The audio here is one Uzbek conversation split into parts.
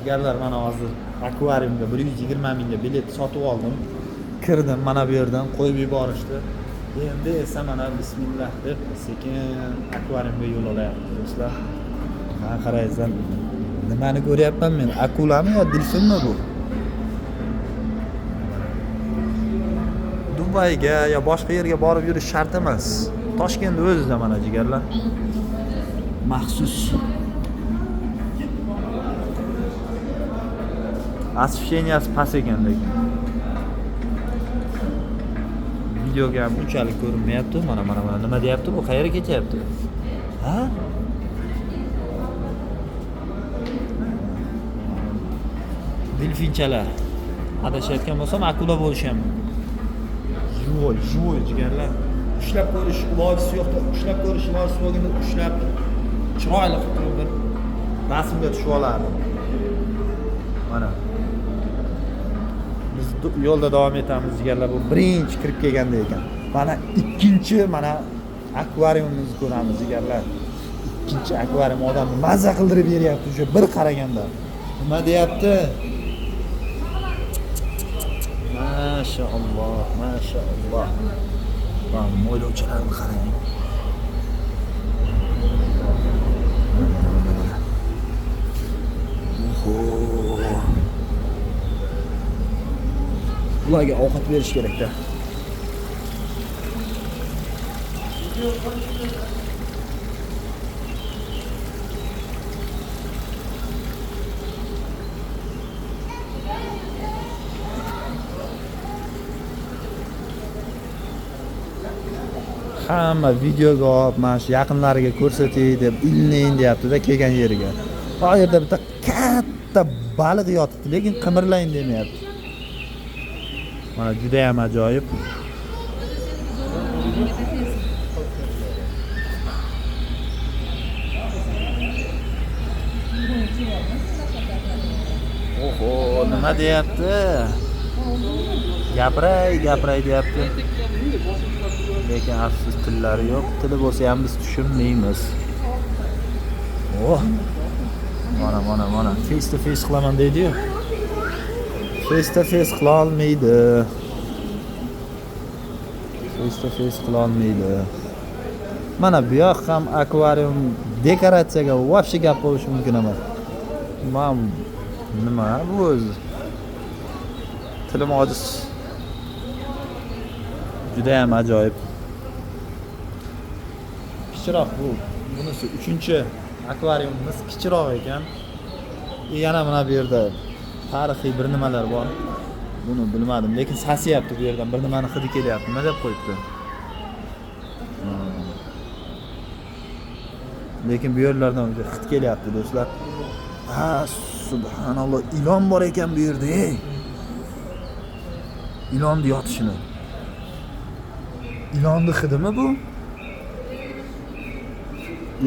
jigarlar, mana hozir akvariumga 120 mingga bilet sotib oldim. Kirdim, mana bu yerdan qo'yib yuborishdi. Endi esa mana bismillah deb sekin akvariumga yo'l olyapti do'stlar. Mana qaraysan, nimani ko'ryapman men? Akulami yo delfinmi bu? Dubayga yo boshqa yerga borib yurish shart emas. Toshkentda o'zida mana jigarlar. Maxsus освещенияsi past ekan lekin. Videoga ham unchalik ko'rinmayapti. Mana nima deyapti bu? Qayerga ketyapti? Ha? Delfinchalar. Adashayotgan bo'lsam akula bo'lishi ham mumkin. Живой jigarlar. Ushlab ko'rish ilojisi yo'qda, ushlab ko'rish ilojisi bo'lganda ushlab chiroyli qilib turib bir rasmga tushib olardi. Mana biz yo'lda davom etamiz jigarlar. Bu birinchi kirib kelganda ekan. Mana ikkinchi mana akvariumimizni ko'ramiz jigarlar. Ikkinchi akvarium odamni mazza qildirib beryapti o'sha bir qaraganda. Nima deyapti? Maşallah, maşallah. Lan mo'ylovchilarni qarang. Ularga ovqat berish kerak-da. Hamma videoga olib, mana shu yaqinlariga ko'rsatay deb ilinay deyapti-da kelgan yeriga. Bu yerda bitta katta baliq yotibdi, lekin qimirlayin demayapti. Mana juda ham ajoyib. Oho, nima deyapti? Gapiray deyapti. Lekin afsus tillari yo'q. Tili bo'lsa ham biz tushunmaymiz. Oh. Mana face to face qilaman deydi-yu. Face to face qila olmaydi. Face to face qila olmaydi. Mana bu yoq ham akvarium dekoratsiyaga вообще gap bo'lishi mumkin emas. Nima bu o'zi? Tilim ojiz. Juda ham ajoyib. Kichikroq bu. Bunisi 3-akvariumimiz kichikroq ekan. Yana mana bu yerda tarixiy bir nimalar bor. Buni bilmadim, lekin sasiyapti bu yerdan. Bir nimani hidi kelyapti. Nima deb qo'yibdi? Lekin bu yerlardan o'zi hid kelyapti do'stlar. Ha, subhanalloh, ilon bor ekan bu yerda, ey. Ilonni yotishini. İlonni hidimi bu?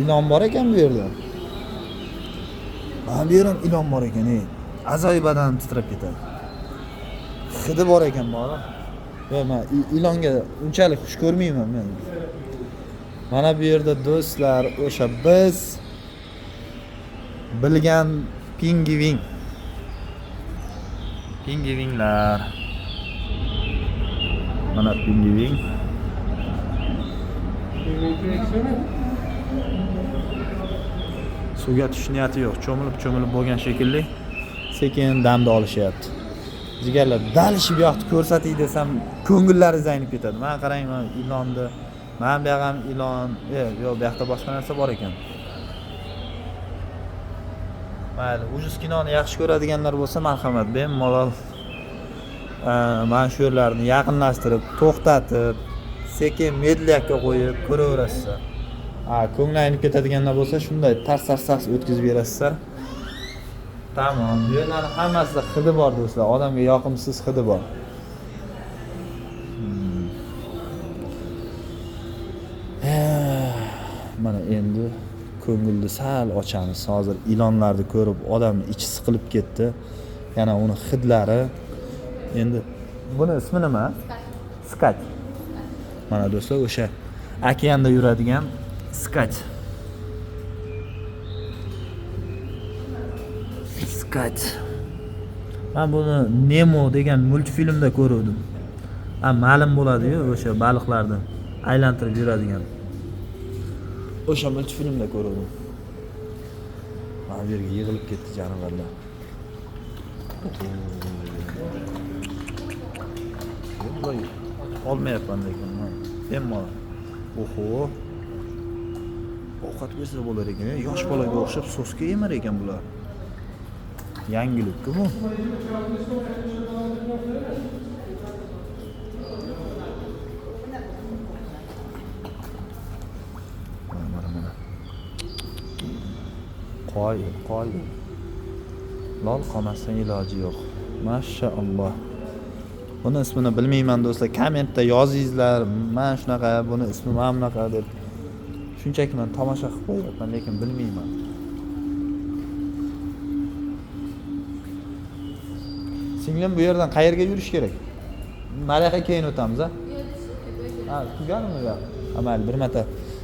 İlon bor ekan bu yerda. Mana bu yerim ilon bor ekan, ey. Azoyi badanim titrab ketadi. Hidi bor ekan bora. Va men ilonga unchalik xush ko'rmayman men. Mana bu yerda do'stlar, o'sha biz bilgan pingvinlar. Mana pingvin. Suvga tush niyati yo'q. Cho'milib bo'lgan shekilli sekin damda olishyapti. Jigarlar, dalishib bu yoqni ko'rsatay desam, ko'ngillaringiz aynib ketadi. Mana qarang, mana ilonni. Mana bu yoq ham ilon, yo'q, bu yoqda boshqa narsa bor ekan. Mayli, ujuz kinoni yaxshi ko'radiganlar bo'lsa, marhamat, bemalol mana shu yerlarni yaqinlashtirib, to'xtatib, sekin medliyakka qo'yib ko'raverasizlar. Ko'ngli aynib ketadiganlar bo'lsa, shunday tars o'tkazib berasizlar. Tamam, bu yerlarning hammasida hidi bor do'stlar, odamga yoqimsiz hidi bor. Mana endi ko'ngilni sal ochamiz. Hozir ilonlarni ko'rib odamning ichi siqilib ketdi. Yana uni hidlari. Endi buni ismi nima? Skach. Mana do'stlar, o'sha okeanda yuradigan skach. Skat. Men buni Nemo degan multfilmda ko'rdim. Ma'lum bo'ladi-yu, o'sha baliqlarni aylantirib yuradigan. O'sha multfilmda ko'rdim. Mana bu yerga yig'ilib ketdi jonivorlar. Voy, olmayapman lekin men. Bemalol. Oho. Ovqat bersa bo'lar ekan. Yosh bolaga o'xshab so'ska yemar ekan bular. Yangilik-ku bu. Mana. Qo'y. Lol qolmasdan iloji yo'q. Mashaalloh. Buni ismini bilmayman do'stlar. Kommentda yozingizlar. Men shunaqa, buni ismi mana bunaqa deb. Shunchaki men tomosha qilib qo'yapman, lekin bilmayman. Singlim bu yerdan qayerga yurish kerak? Nariyoqqa keyin o'tamiz, a? Ha, tuganmi bu? Mayli, bir marta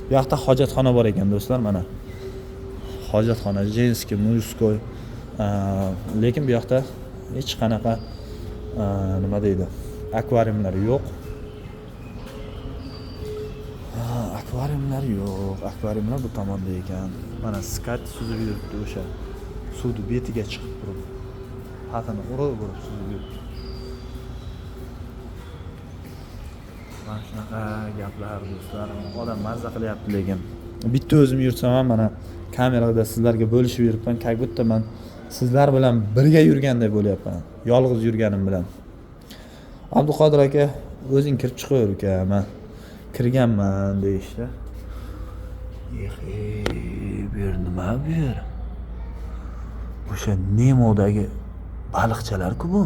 bu yoqda hojatxona bor ekan do'stlar, mana. Hojatxona, jenskiy, mujskoy. Lekin bu yoqda hech qanaqa nima deydi? Akvariumlar yo'q. Akvariumlar yo'q. Akvariumlar bu tomonda ekan. Mana skat suzib yuribdi o'sha. Suvni betiga chiqib turib. Patini urib suzib yuribdi. Mana shunaqa gaplar do'stlar. Odam mazza qilyapti lekin. Bitta o'zim yursam ham mana kamerada sizlarga bo'lishib yuribman. Как будто men sizlar bilan birga yurgandek bo'lyapman. Yolg'iz yurganim bilan. Abduqodir aka, o'zing kirib chiqaver uka, men kirganman deyishdi. Bu yer nima bu yer? O'sha Nemodagi baliqchalar-ku bu.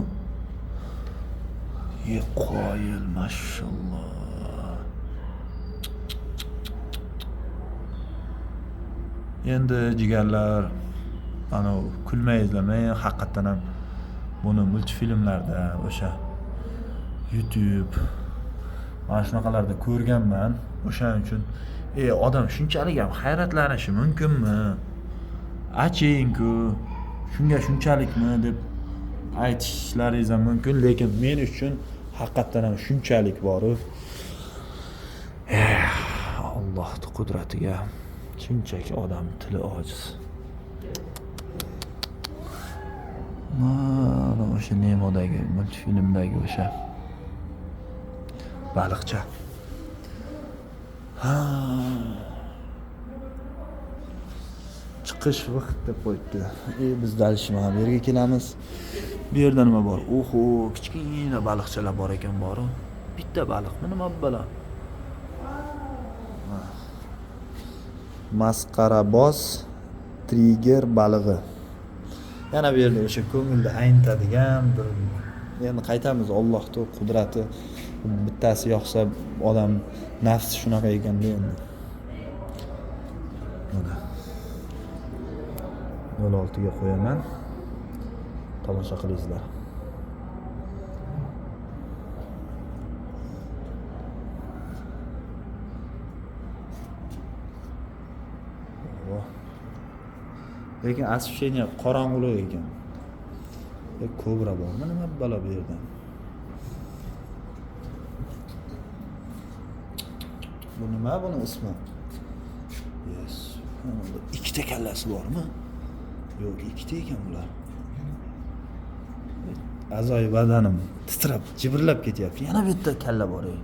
Qoyil, mashalloh. Endi jigarlar, ana kulmaysizlar, men haqiqatan ham buni multfilmlarda, o'sha YouTube mana shunaqalarda ko'rganman. O'shaning uchun odam shunchalik ham hayratlanishi mumkinmi? Aching-ku, shunga shunchalikmi deb aytishlaringiz ham mumkin, lekin men uchun haqiqatan ham shunchalik bor-u. Allohning qudratiga shunchaki odam tili ojiz. Mana o'sha Nemodagi multfilmdagi o'sha baliqcha. Chiqish vaqt deb qo'yibdi. Biz dalishma bu yerga kelamiz. Bu yerda nima bor? Oho, kichkina baliqchalar bor ekan, bor-ku. Bitta baliqmi, nima balo? Masqaraboz triger balig'i. Yana bu yerda o'sha ko'ngilni aynitadigan bir, endi qaytamiz, Allohning qudrati. Bittasi yoqsa odam nafsi shunaqa ekan-da endi. Mana 06 ga qo'yaman. Tomosha qilingizlar. Lekin освещение qorong'ulik ekan. Kobra bormi, nima balo bu yerda? Bu nima buni ismi? Yes. Ikkita kallasi bormi? Yo'q, ikkita ekan bular. A'zoyi badanim titrab, jibrlab ketyapti. Yana bitta kalla bor ey.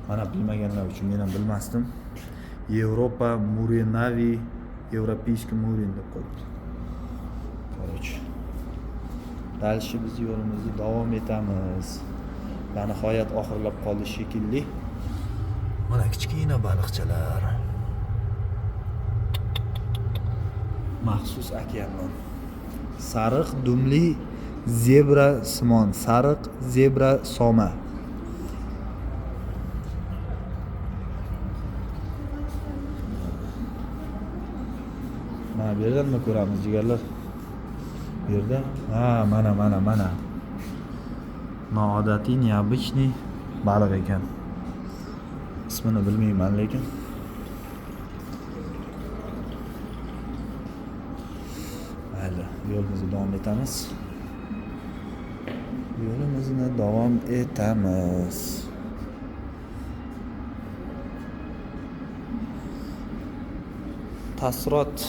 Mana bilmaganlar uchun men ham bilmasdim. Yevropa Murinavi, Европейский Murin deb qo'yibdi. Короче. Dalshi biz yo'limizni davom etamiz. Va nihoyat oxirlab qoldi shekilli. Mana kichkina baliqchalar. Maxsus okeandan. Sariq dumli zebra simon, sariq zebra soma. Mana bu yerdan nima ko'ramiz jigarlar? Bu yerda mana. Noodatiy, необычный baliq ekan. Ismini bilmayman lekin. Mayli, yo'limizni davom etamiz. Yo'limizni davom etamiz. Taassurot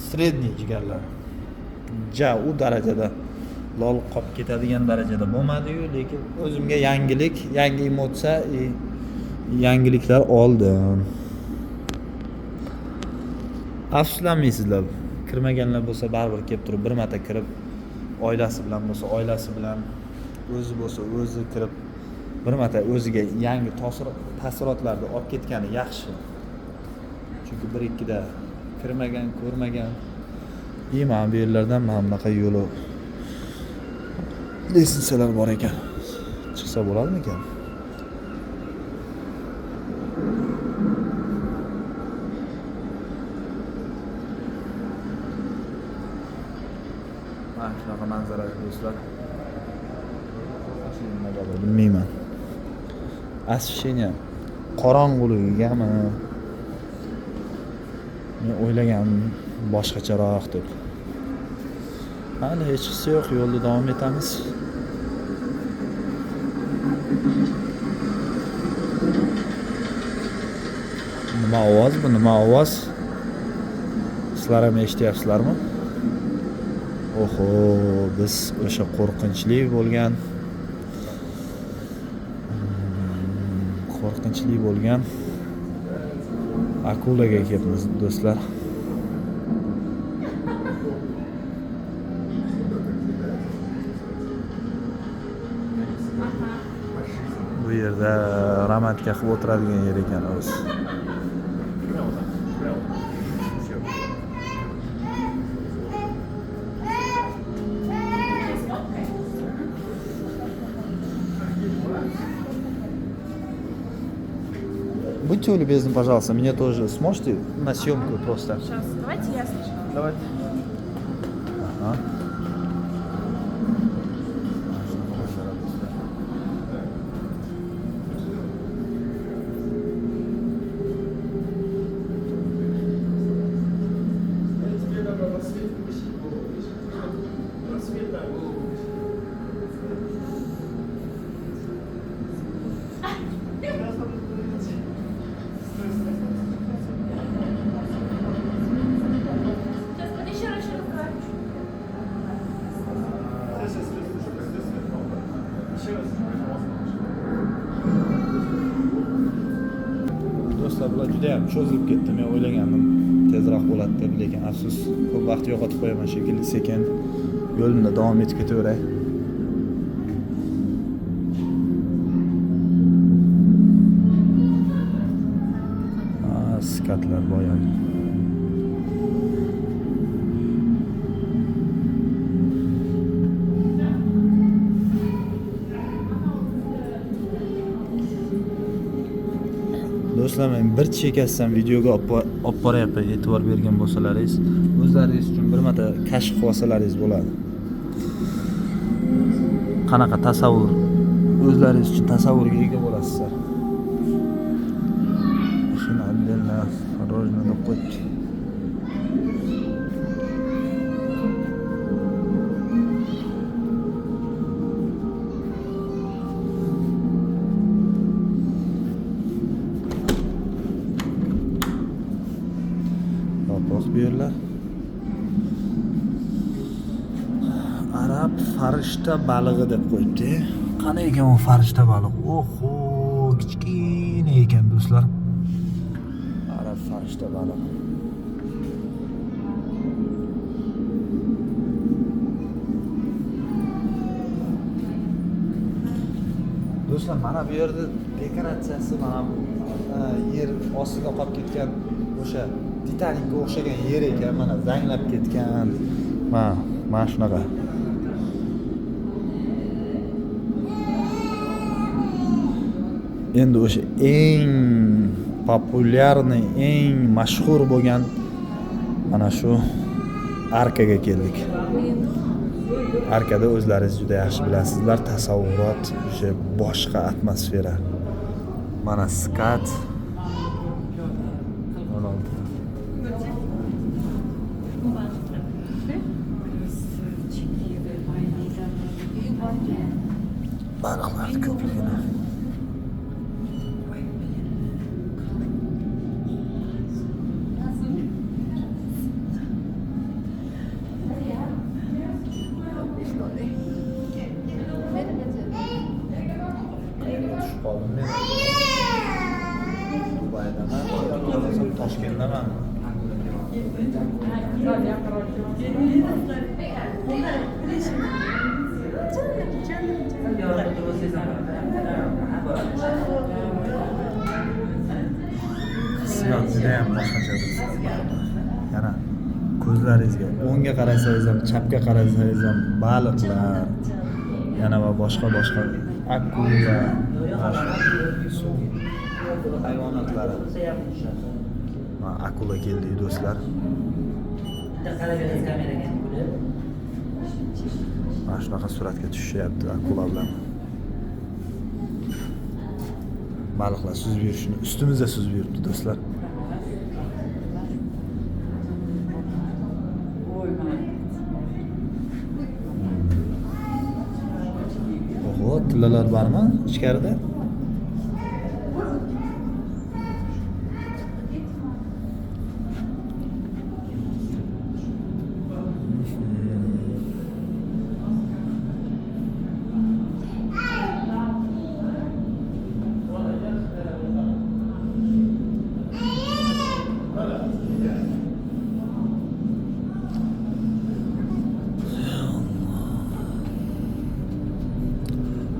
sredniy jigarlar. U darajada lol qolib ketadigan darajada bo'lmadi-yu, lekin o'zimga yangi emotsiya, yangiliklar oldim. Afsuslanmaysizlar. Kirmaganlar bo'lsa baribir kelib turib bir marta kirib, oilasi bilan bo'lsa oilasi bilan, o'zi bo'lsa o'zi kirib bir marta o'ziga yangi taassurotlarni olib ketgani yaxshi. Chunki 1-2da kirmagan, ko'rmagan. Mana bu yerlardan mana bunaqa yo'li lesinsalar bor ekan. Chiqsa bo'ladimikan? Mana shunaqa manzara do'stlar. Bilmayman. Освещение qorong'uligigami? Men o'ylaganim boshqacharoq deb. Hali hech qisi yo'q, yo'lda davom etamiz. Nima ovoz bu? Nima ovoz? Sizlar ham eshityapsizlarmi? Oho, biz o'sha qo'rqinchli bo'lgan akulaga kelibmiz do'stlar. Bu yerda romantika qilib o'tiradigan yer ekan o'zi. Будьте любезны, пожалуйста, меня тоже сможете на съемку просто? Сейчас, давайте я сначала. Давайте. Ага. Do'stlar, bular juda ham cho'zilib ketdi. Men o'ylagandim tezroq bo'ladi deb, lekin afsus, ko'p vaqt yo'qotib qo'yaman shekilli. Sekin yo'limda davom etib ketaveray. Skatlar boyagi. Do'stlar, men bir chekasidan videoga olib boryapman. E'tibor bergan bo'lsalaringiz, o'zlaringiz uchun bir marta kashf qilib olsalaringiz bo'ladi. Qanaqa tasavvur, o'zlaringiz uchun tasavvurga ega bo'lasizlar. Shuni отдельно рожно qo'yib. Bu yerlar arab farishta balig'i deb qo'yibdi. Qani ekan u farishta baliq? Oho, kichkina ekan do'stlar. Arab farishta baliq. Do'stlar, mana bu yerda dekoratsiyasi mana yer ostiga qolib ketgan o'sha Titanikka o'xshagan yer ekan, mana zanglab ketgan. Mana shunaqa. Endi o'sha eng populyarniy, eng mashhur bo'lgan mana shu arkaga keldik. Arkada o'zlaringiz juda yaxshi bilasizlar, tasavvurot, o'sha boshqa atmosfera. Mana skat. baliqlarni ko'pligini. Tushib qoldim men. Dubaydaman, Toshkentdaman. Hissiyot juda ham boshqachadir. Yana ko'zlaringizga o'ngga qarasangiz ham, chapga qarasangiz ham baliqlar, yana va boshqa akula, suv hayvonotlari. Akula keldi do'stlar. Mana shunaqa suratga tushishyapti akula bilan. Baliqlar suzib yurishini ustimizda suzib yuribdi do'stlar. Oho, tillalar bormi ichkarida?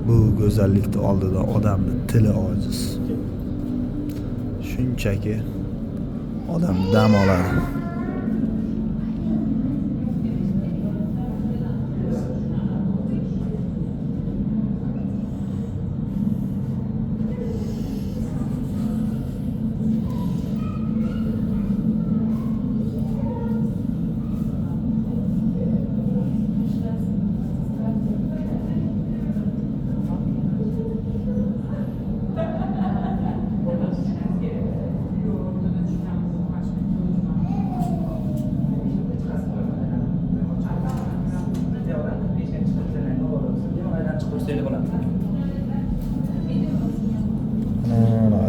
Bu go'zallikni oldida odamning tili ojiz. Shunchaki odam dam oladi.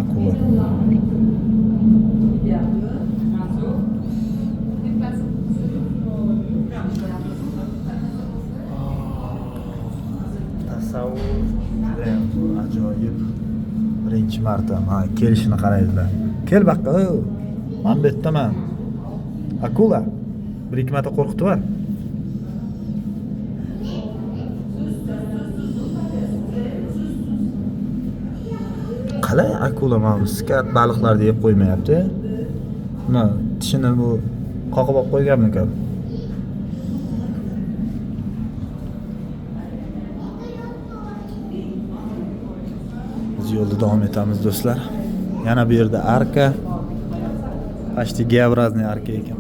Akula. Tasavvur judayam ajoyib. Birinchi marta kelishini qaraydilar. Kel baqqa, men bu yerdaman. Akula. Bir ikki marta qo'rqitib var. Qalay akula mana skat baliqlarni yeb qo'ymayapti. Buni tishini bu qoqib olib qo'yganmikan? Biz yo'lda davom etamiz do'stlar. Yana bu yerda arka. Почти G-образный arka ekan.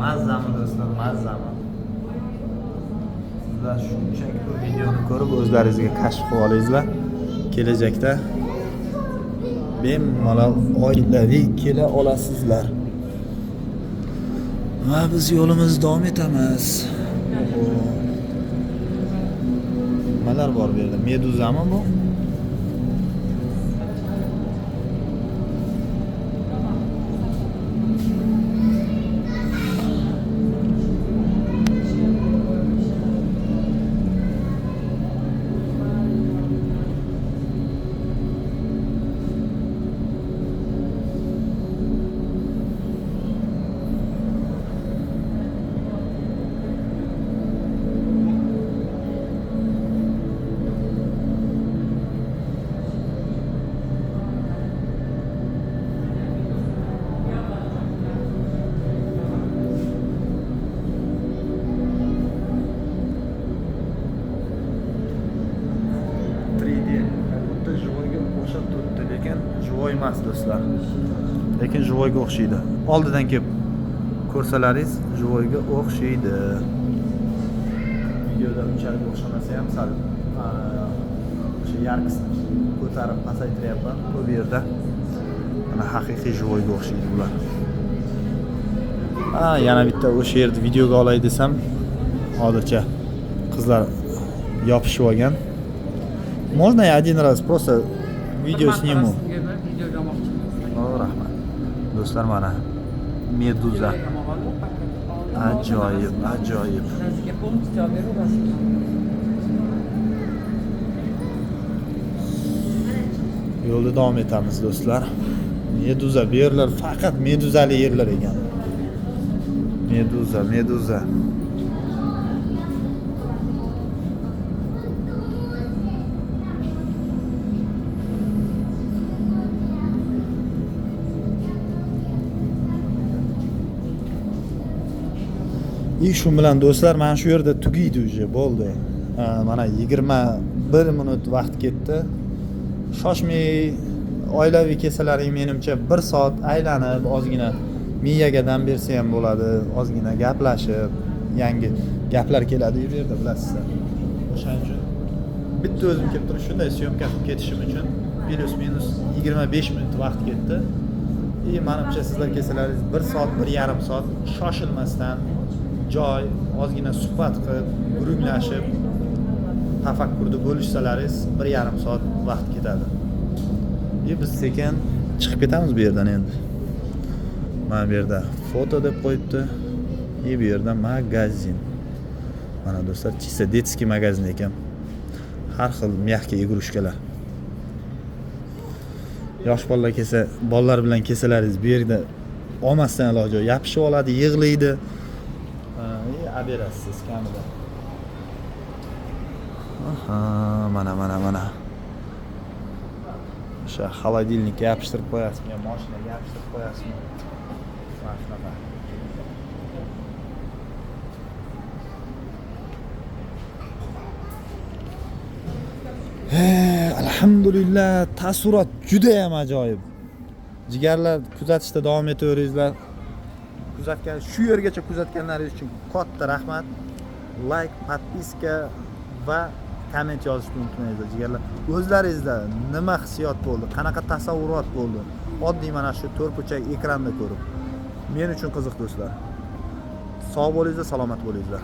Mazzami do'stlar, mazzami. Sizlar shunchaki bu videoni ko'rib o'zlaringizga kashf qilib olingizlar. Kelajakda bemalol oilaviy kela olasizlar. Va biz yo'limizni davom etamiz. Nimalar bor bu yerda? Meduzami bu? Живой emas do'stlar. Lekin живойga o'xshaydi. Oldidan kelib ko'rsalaringiz живойga o'xshaydi. Videoda unchalik o'xshamasa ham sal o'sha yarqisini ko'tarib pasaytiryapman. Bu yerda mana haqiqiy живойga o'xshaydi ular. Yana bitta o'sha yerda videoga olay desam hozircha qizlar yopishib olgan. Можно я один раз просто video сниму? Rahmat. Do'stlar, mana meduza. Ajoyib, ajoyib. Yo'lda davom etamiz do'stlar. Meduza bu yerlar faqat meduzali yerlar ekan. Meduza. Shu bilan do'stlar, mana shu yerda tugaydi уже, bo'ldi. Mana 21 minut vaqt ketdi. Shoshmay oilaviy kelsalaring menimcha 1 soat aylanib, ozgina miyaga dam bersa ham bo'ladi, ozgina gaplashib, yangi gaplar keladi bu yerda, bilasizlar. O'shaning uchun bitta o'zim kelib turib shunday syomka qilib ketishim uchun plus minus 25 minut vaqt ketdi. Menimcha sizlar kelsalaringiz 1 soat, 1,5 soat shoshilmasdan joy, ozgina suhbat qilib, guruglashib, tafakkurda bo'lishsalaringiz 1,5 soat vaqt ketadi. Biz sekin chiqib ketamiz bu yerdan endi. Mana bu yerda foto deb qo'yibdi. Bu yerda magazin. Mana do'stlar, чисто детский magazin ekan. Har xil mягкий игрушкаlar. Yosh bolalar kelsa, bolalar bilan kelsalaringiz bu yerda olmasdan iloji yo'q. Yopishib oladi, yig'laydi. Aberasiz kamida. Mana. O'sha холодильникka yopishtirib qo'yasizmi, mashinaga yopishtirib qo'yasizmi? Mana shunaqa. Alhamdulillah, taassurot juda ham ajoyib. Jigarlar, kuzatishda davom etaveringizlar. Shu yergacha kuzatganlaringiz uchun katta rahmat. Like, podpiska va komment yozishni unutmanglar jigarlar. O'zlaringizda nima hissiyot bo'ldi, qanaqa tasavvurot bo'ldi? Oddiy mana shu to'rtburchak ekranda ko'rib. Men uchun qiziq do'stlar. Sog' bo'linglar, salomat bo'linglar.